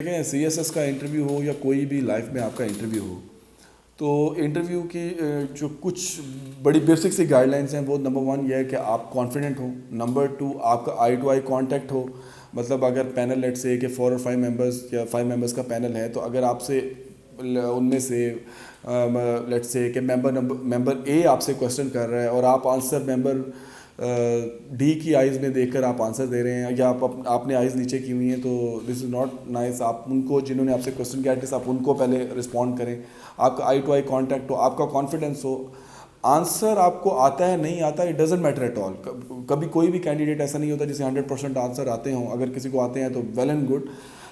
دیکھیں C S S کا interview ہو یا کوئی بھی لائف میں آپ کا انٹرویو ہو تو انٹرویو کی جو کچھ بڑی بیسک سی گائیڈ لائنس ہیں وہ نمبر 1 یہ ہے کہ آپ کانفیڈنٹ ہوں. نمبر 2 آپ کا آئی ٹو آئی کانٹیکٹ ہو. مطلب اگر پینل لیٹ سے کہ 4 اور 5 ممبرس یا 5 ممبرس کا پینل ہے تو اگر آپ سے ان میں سے لیٹ سے کہ ممبر اے آپ سے کویشچن کر رہا ہے اور آپ آنسر ممبر ڈی کی آئیز میں دیکھ کر آپ آنسر دے رہے ہیں یا آپ نے آئیز نیچے کی ہوئی ہیں تو دس از ناٹ نائس. آپ ان کو جنہوں نے آپ سے کویشچن کیا ایٹ آپ ان کو پہلے رسپونڈ کریں. آپ کا آئی ٹو آئی کانٹیکٹ ہو, آپ کا کانفیڈینس ہو. آنسر آپ کو آتا ہے نہیں آتا it doesn't matter at all. کبھی کوئی بھی کینڈیڈیٹ ایسا نہیں ہوتا جسے 100% آنسر آتے ہوں. اگر کسی کو آتے ہیں تو ویل اینڈ گڈ.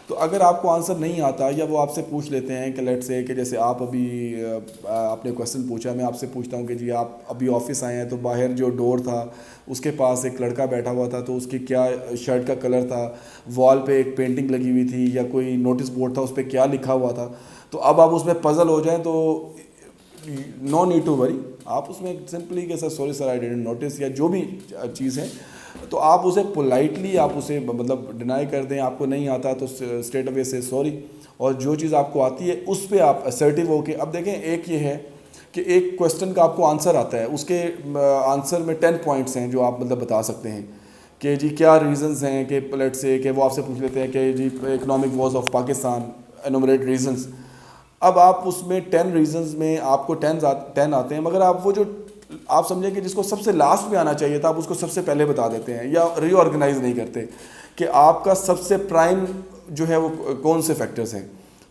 تو اگر آپ کو آنسر نہیں آتا یا وہ آپ سے پوچھ لیتے ہیں کہ لیٹ سے کہ جیسے آپ ابھی آپ نے کویشچن پوچھا, میں آپ سے پوچھتا ہوں کہ جی آپ ابھی آفس آئے ہیں تو باہر جو ڈور تھا اس کے پاس ایک لڑکا بیٹھا ہوا تھا تو اس کی کیا شرٹ کا کلر تھا, وال پہ ایک پینٹنگ لگی ہوئی تھی یا کوئی نوٹس بورڈ تھا اس پہ کیا لکھا ہوا تھا. تو اب آپ اس میں پزل ہو جائیں تو نو نیڈ ٹو وری. آپ اس میں سمپلی کہ sir sorry sir I didn't notice یا جو بھی چیز ہے تو آپ اسے پولائٹلی آپ اسے مطلب ڈینائی کر دیں. آپ کو نہیں آتا تو اسٹریٹ اوے سے سوری, اور جو چیز آپ کو آتی ہے اس پہ آپ اسرٹیو ہو کے. اب دیکھیں ایک یہ ہے کہ ایک کویشچن کا آپ کو آنسر آتا ہے, اس کے آنسر میں 10 پوائنٹس ہیں جو آپ مطلب بتا سکتے ہیں کہ جی کیا ریزنز ہیں کہ لیٹ سے کہ وہ آپ سے پوچھ لیتے ہیں کہ جی economic woes of Pakistan enumerate reasons. اب آپ اس میں 10 ریزنز میں آپ کو 10 آتے ہیں, مگر آپ وہ جو آپ سمجھیں کہ جس کو سب سے لاسٹ میں آنا چاہیے تھا آپ اس کو سب سے پہلے بتا دیتے ہیں یا ری آرگنائز نہیں کرتے کہ آپ کا سب سے پرائم جو ہے وہ کون سے فیکٹرز ہیں.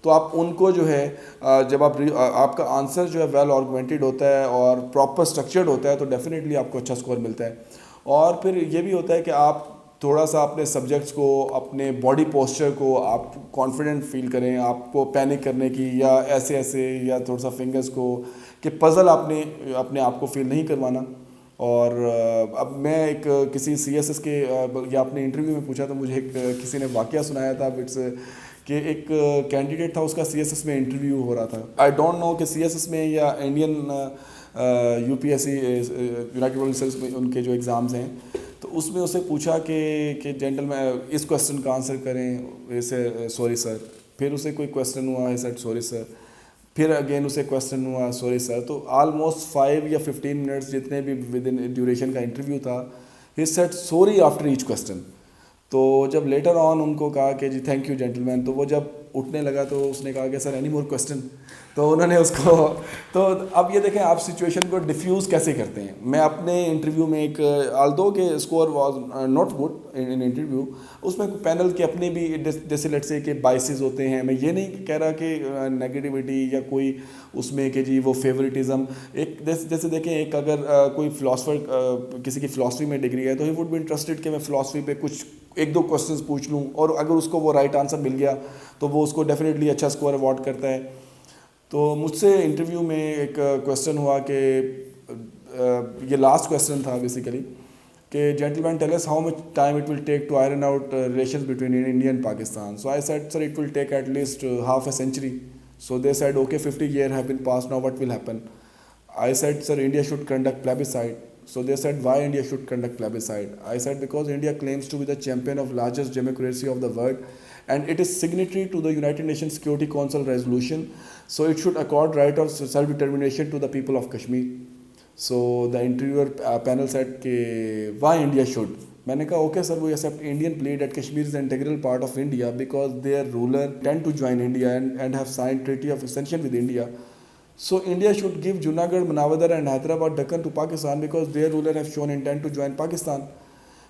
تو آپ ان کو جو ہے جب آپ کا آنسر جو ہے ویل آرگومنٹڈ ہوتا ہے اور پراپر اسٹرکچرڈ ہوتا ہے تو ڈیفینیٹلی آپ کو اچھا اسکور ملتا ہے. اور پھر یہ بھی ہوتا ہے کہ آپ تھوڑا سا اپنے سبجیکٹس کو, اپنے باڈی پوسچر کو آپ کانفیڈنٹ فیل کریں. آپ کو پینک کرنے کی یا ایسے یا تھوڑا سا فنگرز کو کہ پزل آپ نے اپنے آپ کو فیل نہیں کروانا. اور اب میں ایک کسی سی ایس ایس کے یا اپنے انٹرویو میں پوچھا تو مجھے ایک کسی نے واقعہ سنایا تھا کہ ایک کینڈیڈیٹ تھا, اس کا سی ایس ایس میں انٹرویو ہو رہا تھا. آئی ڈونٹ نو کہ سی ایس ایس میں یا Indian U P S C united world service میں ان کے جو ایگزامز ہیں تو اس میں اسے پوچھا کہ جنٹل میں اس کویشچن کا آنسر کریں. ایسے سوری سر. پھر اسے کوئی کویشچن ہوا ہے سر سوری سر. پھر اگین اسے کویشچن ہوا سوری سر. تو آلموسٹ 5 یا 15 منٹس جتنے بھی ود ان ڈیوریشن کا انٹرویو تھا he said sorry after each question. تو جب لیٹر آن ان کو کہا کہ جی تھینک یو جینٹل مین, تو وہ جب اٹھنے لگا تو اس نے کہا کہ سر اینی مور کویشچن. تو انہوں نے اس کو تو اب یہ دیکھیں آپ سچویشن کو ڈیفیوز کیسے کرتے ہیں. میں اپنے انٹرویو میں ایک آلدو کہ score was not good in interview, اس میں پینل کے اپنے بھی جیسے لیٹ سے کہ بائسز ہوتے ہیں. میں یہ نہیں کہہ رہا کہ نگیٹیوٹی یا کوئی اس میں کہ جی وہ فیوریٹزم. ایک جیسے دیکھیں ایک اگر کوئی فلاسفر کسی کی فلاسفی میں ڈگری ہے تو ہی وڈ بی انٹرسٹڈ کہ میں فلاسفی پہ کچھ 1-2 کویشچنس پوچھ لوں, اور اگر اس کو وہ رائٹ آنسر مل گیا تو وہ اس کو ڈیفینیٹلی اچھا اسکور اوارڈ کرتا ہے. تو مجھ سے انٹرویو میں ایک کویشچن ہوا کہ یہ لاسٹ کویشچن تھا بیسیکلی کہ gentleman tell us how much time it will take to iron out relations between India and Pakistan. So I said sir it will take at least half a century. So they said, okay, 50 years have been passed, now what will happen? I said, sir, India should conduct plebiscite. So they said, why India should conduct plebiscite? I said, because India claims to be the champion of largest democracy of the world, and it is signatory to the United Nations Security Council resolution. So it should accord right of self-determination to the people of Kashmir. So the interviewer panel said, why India should? میں نے کہا okay sir we accept Indian plea that Kashmir is integral part of India because their ruler tend to join India and have signed treaty of extension with India. So India should give Junagadh Manavadar and Hyderabad Deccan to Pakistan because their ruler have shown intent to join Pakistan.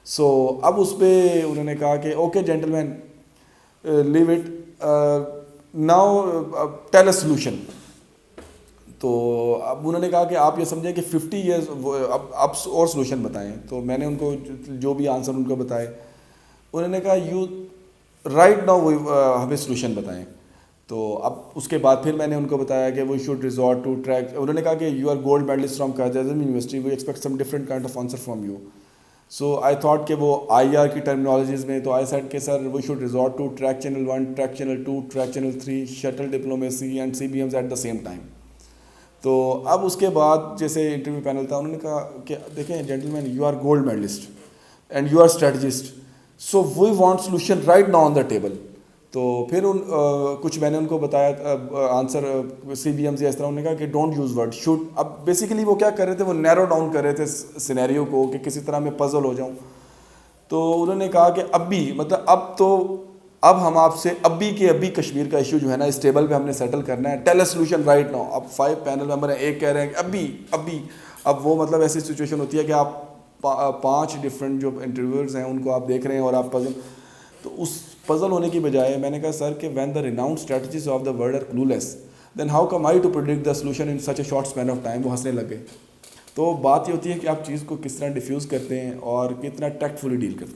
So اب اس پہ انہوں نے کہا کہ okay gentlemen leave it now tell a solution. تو اب انہوں نے کہا کہ آپ یہ سمجھیں کہ 50 ایئرز اب اور سلوشن بتائیں. تو میں نے ان کو جو بھی آنسر ان کو بتائے, انہوں نے کہا یو رائٹ ناؤ ہمیں سلوشن بتائیں. تو اب اس کے بعد پھر میں نے ان کو بتایا کہ we should resort to track. انہوں نے کہا کہ you are gold medalist from Quaid Azam university, we expect some different kind of answer from you. So I thought کہ وہ آئی آر کی ٹرمینالوجیز میں, تو آئی سیڈ کہ sir we should resort to track channel 1, track channel 2, track channel 3, shuttle diplomacy and C B Ms at the same time. تو اب اس کے بعد جیسے انٹرویو پینل تھا, انہوں نے کہا کہ دیکھیں gentleman you are gold medallist and you are strategist, so we want solution right now on the table. تو پھر کچھ میں نے ان کو بتایا آنسر سی بی ایم سے اس طرح، انہوں نے کہا کہ ڈونٹ یوز ورڈ شوڈ. اب بیسیکلی وہ کیا کر رہے تھے، وہ نیرو ڈاؤن کر رہے تھے سینیریو کو کہ کسی طرح میں پزل ہو جاؤں. تو انہوں نے کہا کہ اب بھی مطلب اب ہم آپ سے ابھی کشمیر کا ایشو جو ہے نا اس ٹیبل پہ ہم نے سیٹل کرنا ہے، tell a solution right now. اب 5 پینل ممبر ہیں، ایک کہہ رہے ہیں کہ ابھی اب وہ مطلب ایسی سچویشن ہوتی ہے کہ آپ 5 ڈفرینٹ جو انٹرویورز ہیں ان کو آپ دیکھ رہے ہیں اور آپ پزل. تو اس پزل ہونے کی بجائے میں نے کہا سر کہ when the renowned strategies of the world are clueless then how come I to product the solution in such a short span of time. وہ ہنسنے لگے. تو بات یہ ہوتی ہے کہ آپ چیز کو کس طرح ڈیفیوز کرتے ہیں اور کتنا ٹیکٹفلی ڈیل کرتے ہیں.